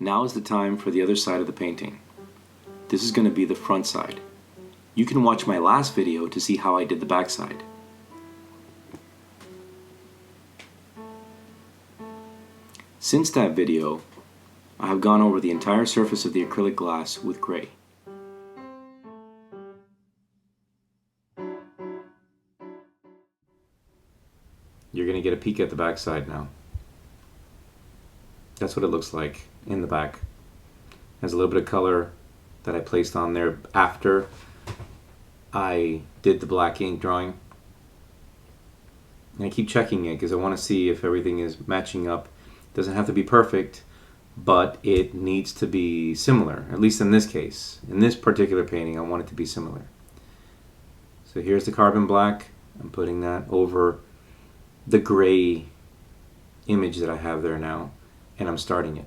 Now is the time for the other side of the painting. This is going to be the front side. You can watch my last video to see how I did the back side. Since that video, I have gone over the entire surface of the acrylic glass with gray. You're going to get a peek at the back side now. That's what it looks like in the back. Has a little bit of color that I placed on there after I did the black ink drawing. And I keep checking it because I want to see if everything is matching up. It doesn't have to be perfect, but it needs to be similar, at least in this case. In this particular painting, I want it to be similar. So here's the carbon black. I'm putting that over the gray image that I have there now, and I'm starting it.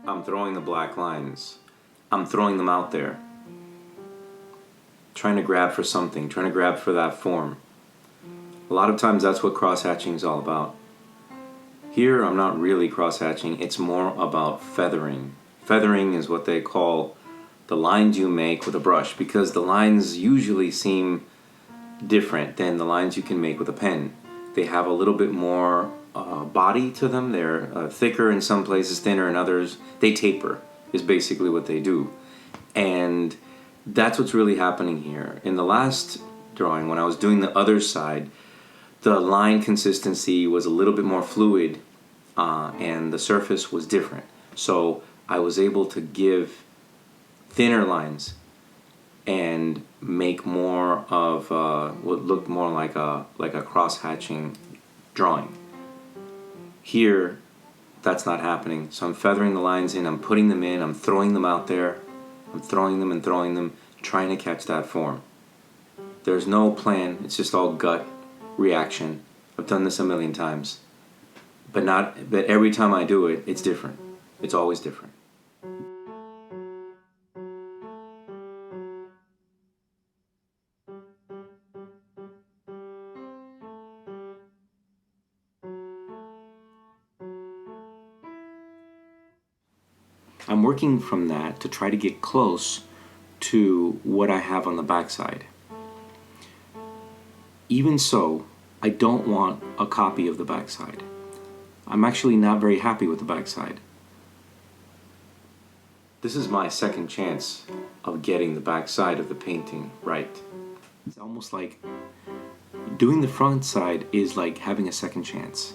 I'm throwing the black lines. I'm throwing them out there. Trying to grab for something, trying to grab for that form. A lot of times that's what cross-hatching is all about. Here I'm not really cross-hatching, it's more about feathering. Feathering is what they call the lines you make with a brush, because the lines usually seem different than the lines you can make with a pen. They have a little bit more body to them. They're thicker in some places, thinner in others. They taper is basically what they do. And that's what's really happening here. In the last drawing, when I was doing the other side, the line consistency was a little bit more fluid and the surface was different. So I was able to give thinner lines and make more of what looked more like a cross-hatching drawing. Here, that's not happening. So I'm feathering the lines in, I'm putting them in, I'm throwing them out there, I'm throwing them and throwing them, trying to catch that form. There's no plan, it's just all gut reaction. I've done this a million times. But every time I do it, it's different. It's always different. I'm working from that to try to get close to what I have on the backside. Even so, I don't want a copy of the backside. I'm actually not very happy with the backside. This is my second chance of getting the backside of the painting right. It's almost like doing the front side is like having a second chance.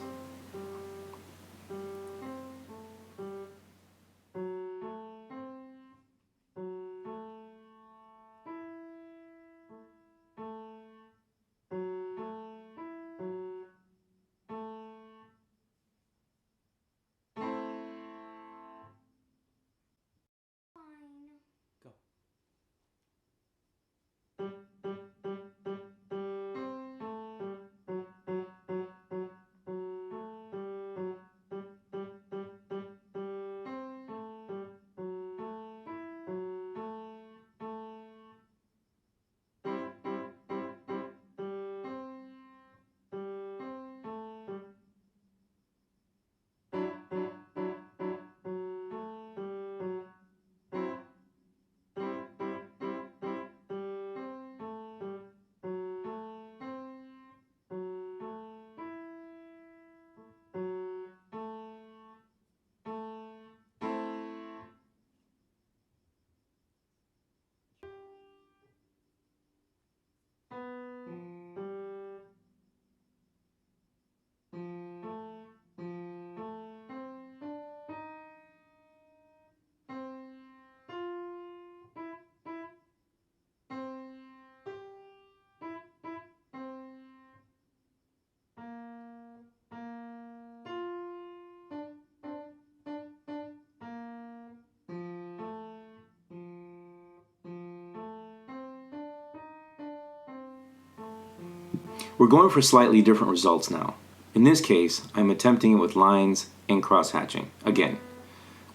We're going for slightly different results now. In this case, I'm attempting it with lines and cross-hatching. Again,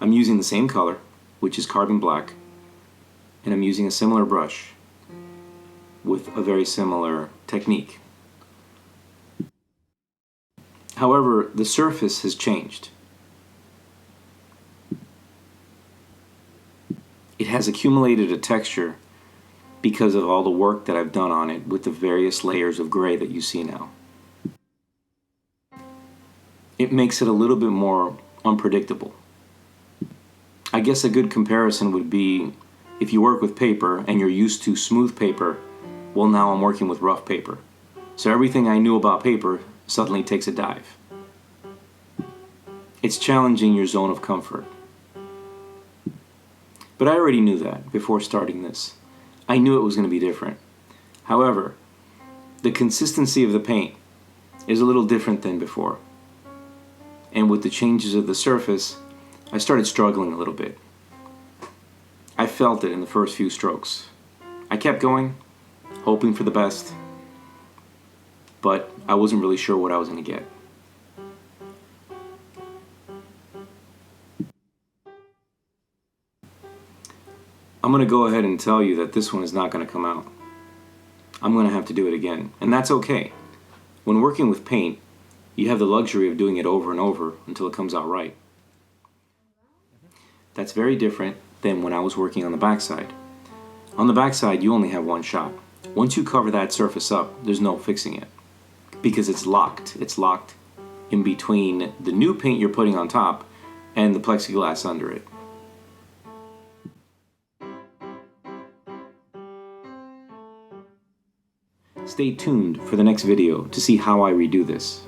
I'm using the same color, which is carbon black, and I'm using a similar brush with a very similar technique. However, the surface has changed. It has accumulated a texture because of all the work that I've done on it with the various layers of gray that you see now. It makes it a little bit more unpredictable. I guess a good comparison would be if you work with paper and you're used to smooth paper, well, now I'm working with rough paper. So everything I knew about paper suddenly takes a dive. It's challenging your zone of comfort. But I already knew that before starting this. I knew it was going to be different. However, the consistency of the paint is a little different than before. And with the changes of the surface, I started struggling a little bit. I felt it in the first few strokes. I kept going, hoping for the best, but I wasn't really sure what I was going to get. I'm going to go ahead and tell you that this one is not going to come out. I'm going to have to do it again, and that's okay. When working with paint, you have the luxury of doing it over and over until it comes out right. That's very different than when I was working on the backside. On the backside, you only have one shot. Once you cover that surface up, there's no fixing it because it's locked. It's locked in between the new paint you're putting on top and the plexiglass under it. Stay tuned for the next video to see how I redo this.